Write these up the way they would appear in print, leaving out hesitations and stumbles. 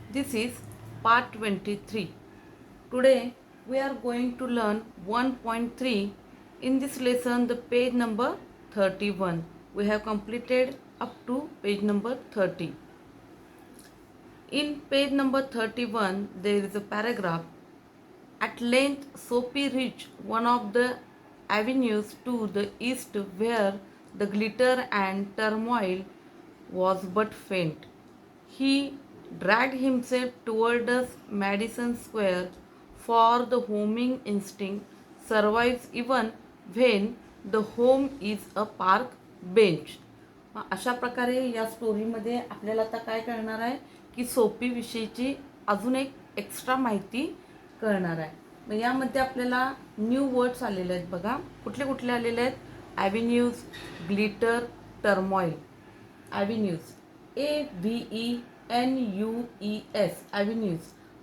This is part 23. Today we are going to learn 1.3. In this lesson, the page number 31. We have completed up to page number 30. In page number 31, there is a paragraph. At length, Sophie reached one of the avenues to the east where the glitter and turmoil was but faint. He dragged himself towards Madison Square, for the homing instinct survives even when the home is a park bench. अशा प्रकारे या स्टोरीमध्ये आपल्याला आता काय कळणार आहे की सोपी विषयीची अजून एक एक्स्ट्रा माहिती कळणार आहे. मग यामध्ये आपल्याला न्यू वर्ड्स आलेले आहेत बघा. कुठले कुठले आलेले आहेत? Avenues, glitter, turmoil. Avenues AVENUES avenues,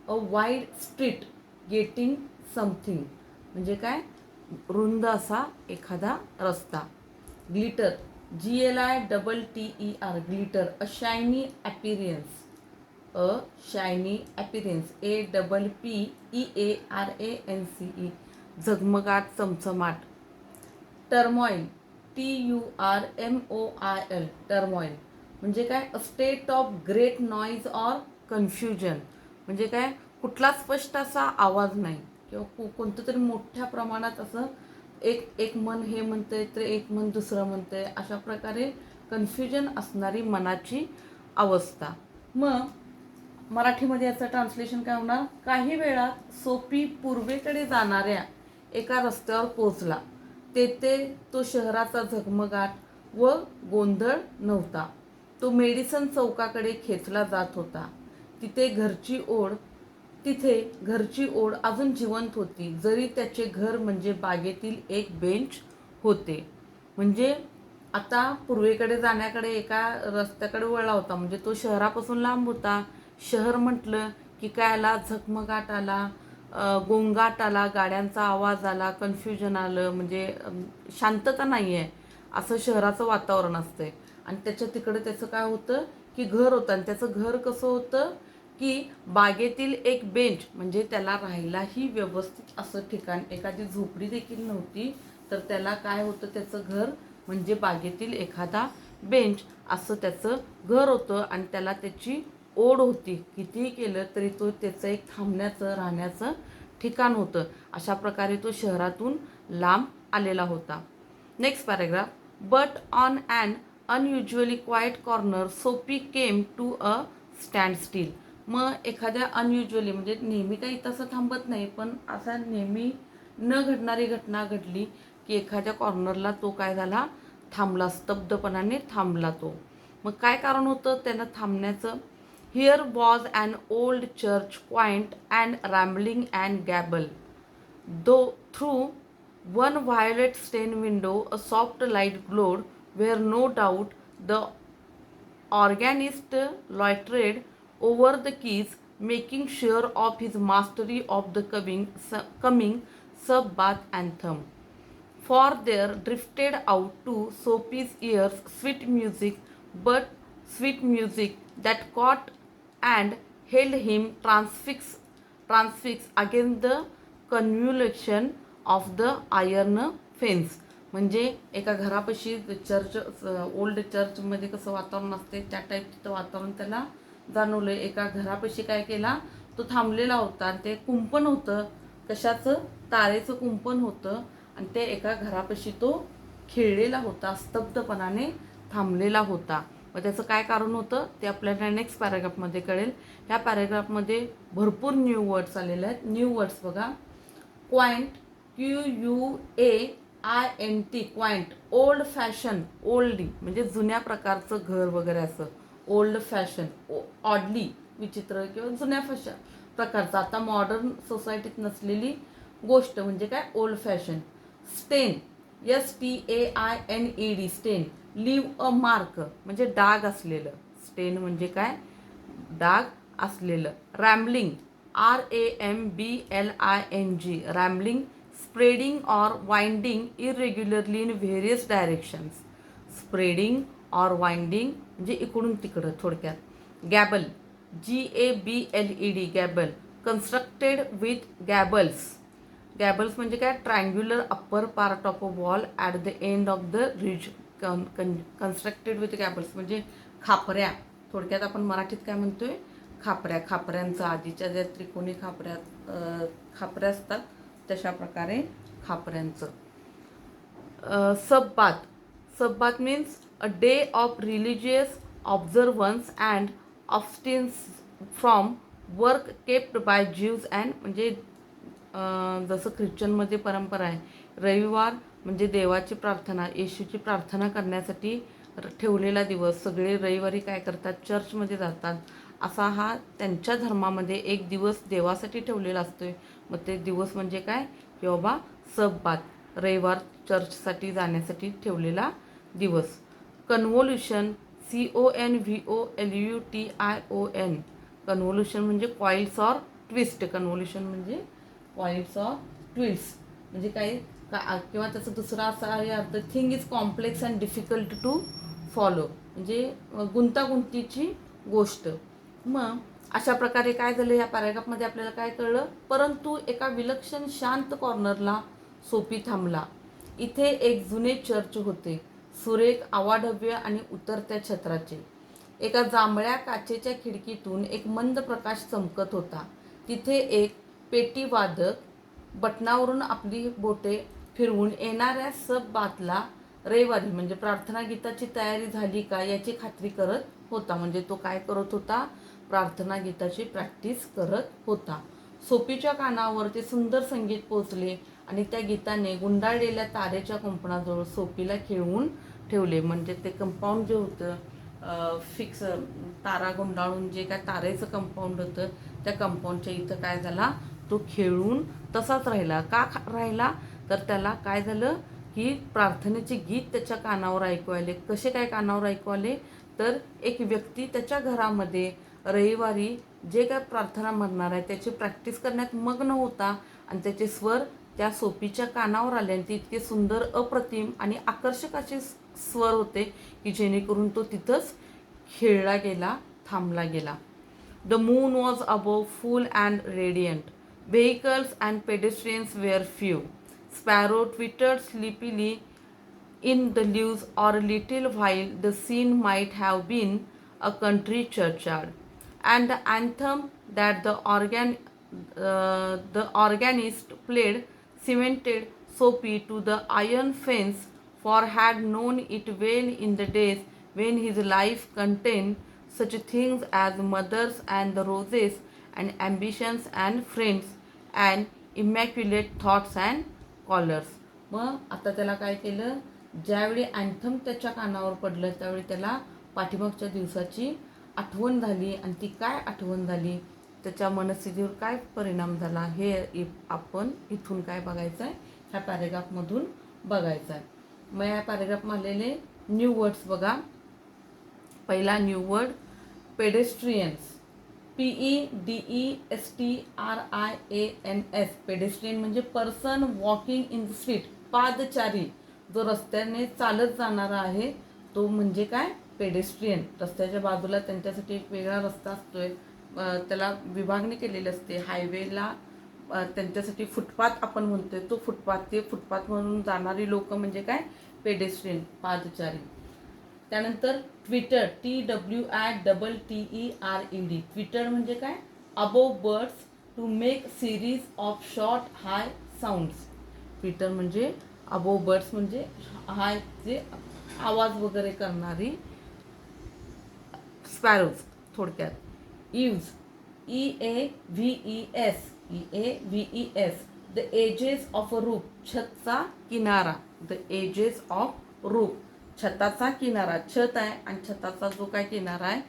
a wide street getting something, म्हणजे काय? रुंद असा एखादा रस्ता. Glitter GLITTER glitter, a shiny appearance, a shiny appearance. APPEARANCE झगमगाट, चमचमाट. टर्मॉईल TURMOIL टर्मॉईल म्हणजे काय? A state of great noise or confusion, म्हणजे काय? कुठला स्पष्ट असा आवाज नाही किंवा कोणतं तरी मोठ्या प्रमाणात असं एक मन हे म्हणतंय तर एक मन दुसरं म्हणतंय, अशा प्रकारे कन्फ्युजन असणारी मनाची अवस्था. मग मराठीमध्ये याचं ट्रान्सलेशन काय होणार? काही वेळात सोपी पूर्वेकडे जाणाऱ्या एका रस्त्यावर पोहोचला. तेथे तो शहराचा झगमगाट व गोंधळ नव्हता. तो मेडिसन चौकाकडे खेचला जात होता. तिथे घरची ओढ अजून जिवंत होती, जरी त्याचे घर म्हणजे बागेतील एक बेंच होते. म्हणजे आता पूर्वेकडे जाण्याकडे एका रस्त्याकडे वळला होता, म्हणजे तो शहरापासून लांब होता. शहर म्हटलं की काय आला? झगमगाट आला, गोंगाट आला, गाड्यांचा आवाज आला, कन्फ्युजन आलं, म्हणजे शांतता नाही आहे असं शहराचं वातावरण असतंय. आणि त्याच्या तिकडे त्याचं काय होतं की घर होतं. आणि त्याचं घर कसं होतं की बागेतील एक बेंच, म्हणजे त्याला राहायलाही व्यवस्थित असं ठिकाण, एखादी झोपडी देखील नव्हती, तर त्याला काय होतं? त्याचं घर म्हणजे बागेतील एखादा बेंच असं त्याचं घर होतं. आणि त्याला त्याची ओढ होती. कितीही केलं तरी तो त्याचं एक थांबण्याचं, राहण्याचं ठिकाण होतं. अशा प्रकारे तो शहरातून लांब आलेला होता. Next paragraph. But on an unusually quiet corner Sophie came to a standstill. मग एखाद्या अनयुज्युअली म्हणजे नेहमी काही तसं थांबत नाही, पण असा नेहमी न घडणारी घटना घडली की एखाद्या कॉर्नरला तो काय झाला? थांबला, स्तब्धपणाने थांबला तो. मग काय कारण होतं त्यानं थांबण्याचं? Here was an old church, quaint and rambling and gable. Though through one violet stained window a soft light glowed, where no doubt the organist loitered over the keys, making sure of his mastery of the coming Sabbath anthem. For there drifted out to Sophie's ears sweet music that caught and held him transfixed against the convolution of the iron fence. म्हणजे एका घरापाशी old चर्चमध्ये कसं वातावरण असते त्या type तिथं वातावरण त्याला जाणवलं. एका घरापाशी काय केला? तो थांबलेला होता. आणि ते कुंपण होतं. कशाचं? तारेचं कुंपण होतं. आणि ते एका घरापाशी तो खेळलेला होता, स्तब्धपणाने थांबलेला होता. मग त्याचं काय कारण होतं ते आपल्याला नेक्स्ट पॅराग्राफमध्ये कळेल. ह्या पॅराग्राफमध्ये भरपूर न्यू वर्ड्स आलेले आहेत. न्यू वर्ड्स बघा. Coined QUAINT coined, old fashion, ओल्डी म्हणजे जुन्या प्रकारचं घर वगैरे असं ओल्ड फॅशन. ऑडली विचित्र किंवा जुन्या प्रकारचं, आता मॉडर्न सोसायटीत नसलेली गोष्ट म्हणजे काय? Old fashion. Stain STAINED stain, leave a mark म्हणजे डाग असलेलं. स्टेन म्हणजे काय? डाग असलेलं. Rambling RAMBLING rambling, spreading or winding irregularly in various directions. Spreading or winding म्हणजे इकडून तिकडं थोडक्यात. Gable GABLED gable, constructed with gables. Gables म्हणजे काय, triangular upper part of a wall at the end of the ridge. Constructed with gables म्हणजे खापऱ्या. थोडक्यात आपण मराठीत काय म्हणतोय, खापऱ्या. खापऱ्यांचा आधीच्या ज्या त्रिकोणी खापऱ्या असतात तशा प्रकारे खापऱ्यांचं. Sabbath. Sabbath means a day of religious observance and abstinence from work kept by Jews and, म्हणजे जसं ख्रिश्चनमध्ये परंपरा आहे, रविवार म्हणजे देवाची प्रार्थना, येशूची प्रार्थना करण्यासाठी ठेवलेला दिवस. सगळे रविवारी काय करतात, चर्चमध्ये जातात. असा हा त्यांच्या धर्मामध्ये एक दिवस देवासाठी ठेवलेला असतोय. मग ते दिवस म्हणजे काय, की बाबा सबबाथ, रविवार चर्चसाठी जाण्यासाठी ठेवलेला दिवस. कन्व्होल्युशन, CONVOLUTION, कन्व्होल्युशन म्हणजे कॉइल्स ऑर ट्विस्ट. कन्व्होल्युशन म्हणजे कॉइल्स ऑर ट्विस्ट म्हणजे काय किंवा त्याचा दुसरा असा आहे अर्थ, thing is complex and difficult to follow, म्हणजे गुंतागुंतीची गोष्ट. मग अशा प्रकारे काय झालं या पॅराग्राफमध्ये आपल्याला काय कळलं, परंतु एका विलक्षण शांत कॉर्नरला सोपी थांबला. इथे एक जुने चर्च होते, सुरेख, आवाढव्य आणि उतरत्या छत्राचे. एका जांभळ्या काचेच्या खिडकीतून एक मंद प्रकाश चमकत होता. तिथे एक पेटीवादक बटनावरून आपली बोटे फिरवून येणाऱ्या सबबाथला रविवारी म्हणजे प्रार्थना गीताची तयारी झाली का याची खात्री करत होता. म्हणजे तो काय करत होता, प्रार्थना गीताची प्रॅक्टिस करत होता. सोपीच्या कानावर ते सुंदर संगीत पोचले आणि त्या गीताने गुंडाळलेल्या तारेच्या कंपनाजवळ सोपीला खेळवून ठेवले. म्हणजे ते कंपाऊंड जे होतं फिक्स तारा गुंडाळून जे काय तारेचं कंपाऊंड होतं, त्या कंपाऊंडच्या इथं काय झाला, तो खेळून तसाच राहिला. का राहिला, तर त्याला काय झालं की प्रार्थनेचे गीत त्याच्या कानावर ऐकू आले. कसे काय कानावर ऐकू आले, तर एक व्यक्ती त्याच्या घरामध्ये रविवारी जे काय प्रार्थना म्हणणार आहे त्याची प्रॅक्टिस करण्यात मग्न होता आणि त्याचे स्वर त्या सोपीच्या कानावर आले आणि ते इतके सुंदर, अप्रतिम आणि आकर्षक असे स्वर होते की जेणेकरून तो तिथंच खेळला गेला, थांबला गेला. The moon was above full and radiant. Vehicles and pedestrians were few. Sparrow twittered sleepily in the leaves, or a little while the scene might have been a country churchyard, and the anthem that the organist played cemented Soapy to the iron fence, for had known it well in the days when his life contained such things as mothers and the roses, and ambitions and friends, and immaculate thoughts and collars. मग आता त्याला काय केलं, ज्यावेळी anthem त्याच्या कानावर पडलं त्यावेळी त्याला पाठीमागच्या दिवसाची आठवण झाली. आणि ती काय आठवण झाली, त्याच्या मनस्थितीवर काय परिणाम झाला, हे आपण इथून काय बघायचं आहे, ह्या पॅरेग्राफमधून बघायचं आहे. मग या पॅरेग्राफमधले न्यू वर्ड्स बघा. पहिला न्यू वर्ड पेडेस्ट्रियन्स. PEDESTRIANS. पेडेस्ट्रियन म्हणजे person walking in the street, पादचारी, जो रस्त्याने चालत जाणारा आहे तो म्हणजे काय, पेडेस्ट्रियन. रस्त्याच्या बाजूला त्यांच्यासाठी एक वेगळा रस्ता असतोय, त्याला विभागणी केलेली असते. हायवेला त्यांच्यासाठी फुटपाथ आपण म्हणतोय, तो फुटपाथ, ते फुटपाथ म्हणून जाणारी लोक म्हणजे काय, पेडेस्ट्रियन, पादचारी. त्यानंतर ट्विटर, TWITTERED. ट्विटर म्हणजे काय, above birds to make series of short high sounds. Twitter म्हणजे अबोव बर्ड्स म्हणजे हाय जे आवाज वगैरे करणारी स्पॅरोज थोडक्यात. Eaves, EAVES. The edges of a roof, छतचा किनारा. द एजेस ऑफ रूफ, छताचा किनारा, छत आहे आणि छताचा जो काय किनारा आहे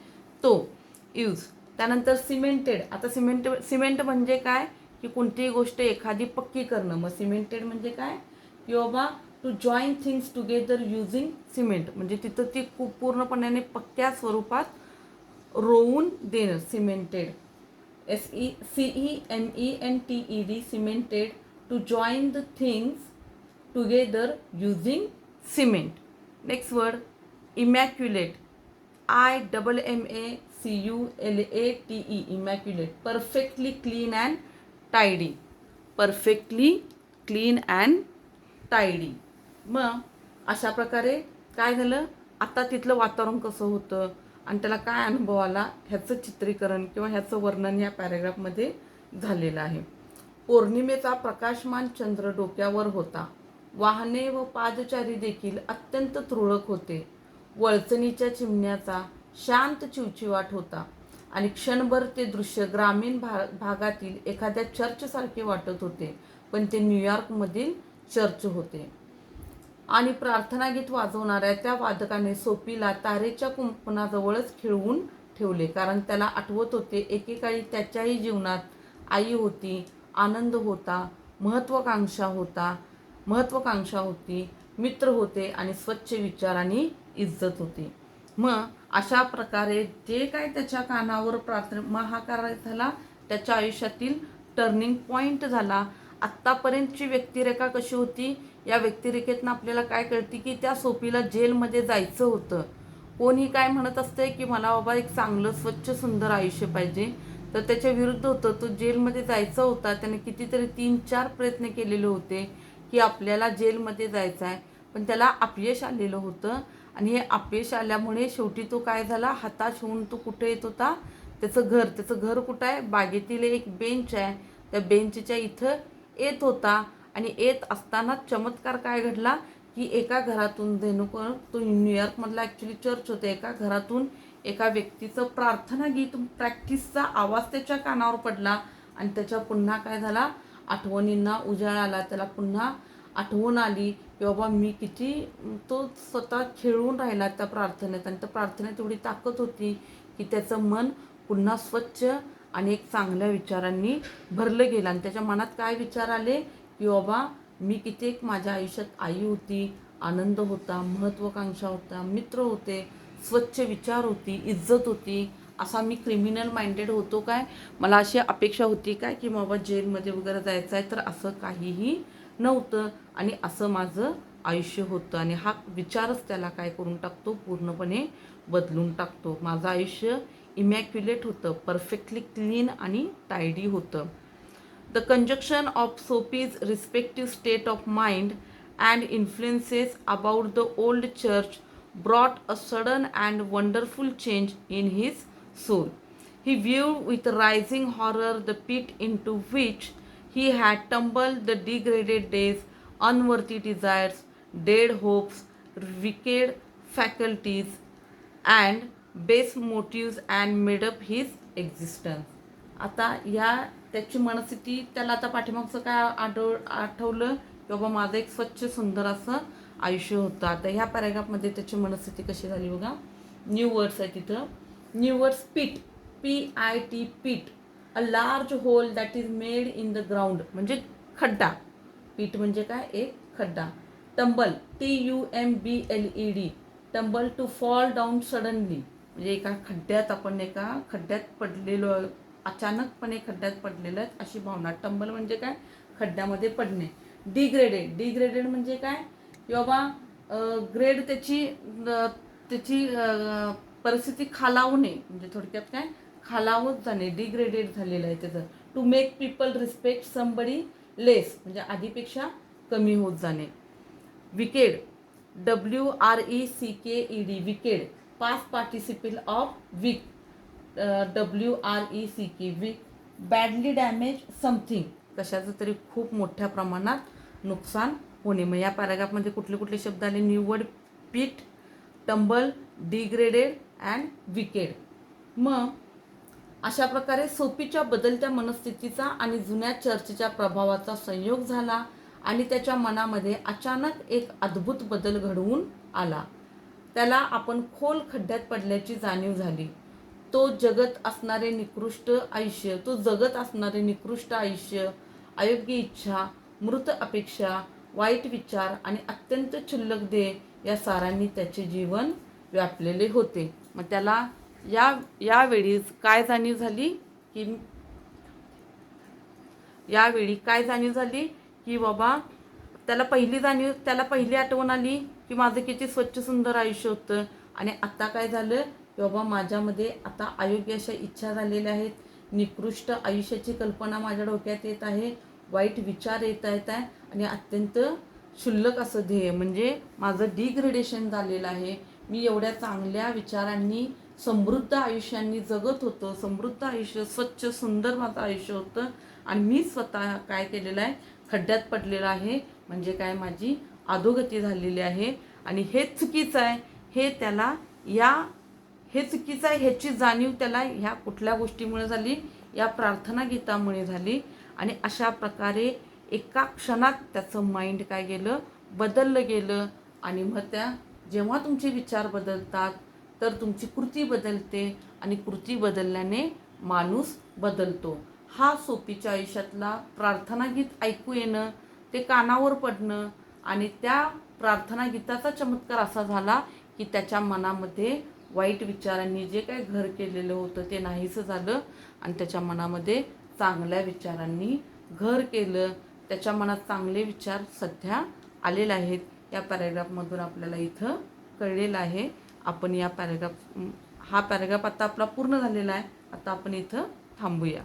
तो. यूज. त्यानंतर सिमेंटेड. आता सिमेंट म्हणजे काय, की कोणतीही गोष्ट एखादी पक्की करणं. मग सिमेंटेड म्हणजे काय, की बाबा to join things together using cement, म्हणजे तिथं ती खूप पूर्णपणे पक्क्या स्वरूपात रोवून देणं, cemented. CEMENTED, cemented, to join the things together using cement. Next word immaculate. IMMACULATE. CULATE, immaculate, perfectly clean and tidy, perfectly clean and tidy. मग अशा प्रकारे काय झालं, आता तिथलं वातावरण कसं होतं आणि त्याला काय अनुभव आला ह्याचं चित्रीकरण किंवा ह्याचं वर्णन या पॅरेग्राफमध्ये झालेलं आहे. पौर्णिमेचा प्रकाशमान चंद्र डोक्यावर होता. वाहने व पादचारी देखील अत्यंत तुरळक होते. वळचणीच्या चिमण्याचा शांत चिवचिवाट होता आणि क्षणभर ते दृश्य ग्रामीण भागातील एखाद्या चर्चसारखे वाटत होते, पण ते न्यूयॉर्कमधील चर्च होते. आणि प्रार्थना गीत वाजवणाऱ्या त्या वादकाने सोफीला तारेच्या कुंपणाजवळच खिळवून ठेवले, कारण त्याला आठवत होते एकेकाळी त्याच्याही जीवनात आई होती, आनंद होता, महत्त्वाकांक्षा होती, मित्र होते आणि स्वच्छ विचार आणि इज्जत होती. मग अशा प्रकारे जे काय त्याच्या कानावर प्रार्थना, मग हा काय झाला त्याच्या आयुष्यातील टर्निंग पॉईंट झाला. आत्तापर्यंतची व्यक्तिरेखा कशी होती, या व्यक्तिरेखेतनं आपल्याला काय कळते की त्या सोफीला जेलमध्ये जायचं होतं. कोणी काय म्हणत असते की मला बाबा एक चांगलं स्वच्छ सुंदर आयुष्य पाहिजे, तर त्याच्या विरुद्ध होतं. तो जेलमध्ये जायचा होता. त्याने कितीतरी 3-4 प्रयत्न केलेले होते की आपल्याला जेलमध्ये जायचं आहे, पण त्याला अपयश आलेलं होतं. आणि हे अपयश आल्यामुळे शेवटी तो काय झाला, हताश होऊन तो कुठे येत होता, त्याचं घर कुठं आहे, बागेतील एक बेंच आहे, त्या बेंचच्या इथं येत होता. आणि येत असताना चमत्कार काय घडला की एका घरातून तो न्यूयॉर्कमधला ॲक्च्युली चर्च होते, एका घरातून एका व्यक्तीचं प्रार्थना गीत प्रॅक्टिसचा आवाज त्याच्या कानावर पडला. आणि त्याच्या पुन्हा काय झाला, आठवणींना उजाळा आला. त्याला पुन्हा आठवण आली की बाबा मी किती, तो स्वतः खेळून राहिला त्या प्रार्थनेत. आणि त्या प्रार्थनेत एवढी ताकद होती की त्याचं मन पुन्हा स्वच्छ आणि एक चांगल्या विचारांनी भरलं गेलं. आणि त्याच्या मनात काय विचार आले की बाबा मी कित्येक, माझ्या आयुष्यात आई होती, आनंद होता, महत्त्वाकांक्षा होता, मित्र होते, स्वच्छ विचार होती, इज्जत होती. असा मी क्रिमिनल माइंडेड होतो काय, मला अशी अपेक्षा होती काय की बाबा जेलमध्ये वगैरे जायचं आहे, तर असं काहीही नव्हतं. आणि असं माझं आयुष्य होतं. आणि हा विचारच त्याला काय करून टाकतो, पूर्णपणे बदलून टाकतो. माझं आयुष्य इमॅक्युलेट होतं, परफेक्टली क्लीन आणि टायडी होतं. The conjunction of Sophie's respective state of mind and influences about the old church brought a sudden and wonderful change in his soul. He viewed with rising horror the pit into which he had tumbled, the degraded days, unworthy desires, dead hopes, wicked faculties, and base motives, and made up his existence. आता या त्याची मनस्थिती, त्याला आता पाठीमागचं काय आठवलं की बाबा माझं एक स्वच्छ सुंदर असं आयुष्य होतं. आता ह्या पॅरेग्राफमध्ये त्याची मनस्थिती कशी झाली बघा. न्यू वर्ड्स आहे तिथं. New words, pit, PIT, pit, a large hole that is made in the ground, म्हणजे खड्डा. पीट म्हणजे काय, एक खड्डा. Tumble, TUMBLED, tumble, to fall down suddenly, म्हणजे एका खड्ड्यात पडलेलो, अचानकपणे खड्ड्यात पडलेलं आहे अशी भावना. टंबल म्हणजे काय, खड्ड्यामध्ये पडणे. डिग्रेडेड म्हणजे काय की बाबा ग्रेड त्याची परिस्थिती खालावणे, म्हणजे थोडक्यात काय, खालावत जाणे, डिग्रेडेड झालेलं आहे त्याचं. To make people respect somebody less, म्हणजे आधीपेक्षा कमी होत जाणे. Wicked, WRECKED, wicked, past participle of weak, WRECK, weak. Badly damage something, कशाचं तरी खूप मोठ्या प्रमाणात नुकसान होणे. मग या पॅराग्राफमध्ये कुठले कुठले शब्द आले, न्यू वर्ड, पीट, टंबल, डिग्रेडेड अँड विकेड. मग अशा प्रकारे सोफीच्या बदलत्या मनस्थितीचा आणि जुन्या चर्चच्या प्रभावाचा संयोग झाला आणि त्याच्या मनामध्ये अचानक एक अद्भुत बदल घडवून आला. त्याला आपण खोल खड्ड्यात पडल्याची जाणीव झाली. तो जगत असणारे निकृष्ट आयुष्य, अयोग्य इच्छा, मृत अपेक्षा, वाईट विचार आणि अत्यंत क्षुल्लक ध्येय या सारांनी त्याचे जीवन व्यापलेले होते. मग त्याला यावेळी काय जाणीव झाली की बाबा त्याला पहिली आठवण आली की माझं किती स्वच्छ सुंदर आयुष्य होतं. आणि आता काय झालं की बाबा माझ्यामध्ये आता अयोग्य अशा इच्छा झालेल्या आहेत, निकृष्ट आयुष्याची कल्पना माझ्या डोक्यात येत आहे, वाईट विचार येत आहेत आहे आणि अत्यंत क्षुल्लक असं ध्येय म्हणजे माझं डिग्रेडेशन झालेलं आहे. मी एवढ्या चांगल्या विचारांनी समृद्ध आयुष्याने जगत होतो, समृद्ध आयुष्य, स्वच्छ सुंदर माझं आयुष्य होतं आणि मी स्वतः काय केलेलं आहे, खड्ड्यात पडलेलं आहे. म्हणजे काय, माझी अधोगती झालेली आहे आणि हे चुकीचं आहे. हे त्याला हे चुकीचं आहे ह्याची जाणीव त्याला ह्या कुठल्या गोष्टीमुळे झाली, या प्रार्थना गीतामुळे झाली. आणि अशा प्रकारे एका क्षणात त्याचं माइंड काय गेलं, बदललं गेलं. आणि मग जेव्हा तुमचे विचार बदलतात तर तुमची कृती बदलते आणि कृती बदलल्याने माणूस बदलतो. हा सोपीच्या आयुष्यातला प्रार्थना गीत ऐकू येणं, ते कानावर पडणं आणि त्या प्रार्थना गीताचा चमत्कार असा झाला की त्याच्या मनामध्ये वाईट विचारांनी जे काही घर केलेलं होतं ते नाहीसं झालं आणि त्याच्या मनामध्ये चांगल्या विचारांनी घर केलं. त्याच्या मनात चांगले विचार सध्या आलेले आहेत. या पॅरेग्राफमधून आपल्याला इथं कळलेलं आहे. आपण हा पॅरेग्राफ आता आपला पूर्ण झालेला आहे. आता आपण इथं थांबूया.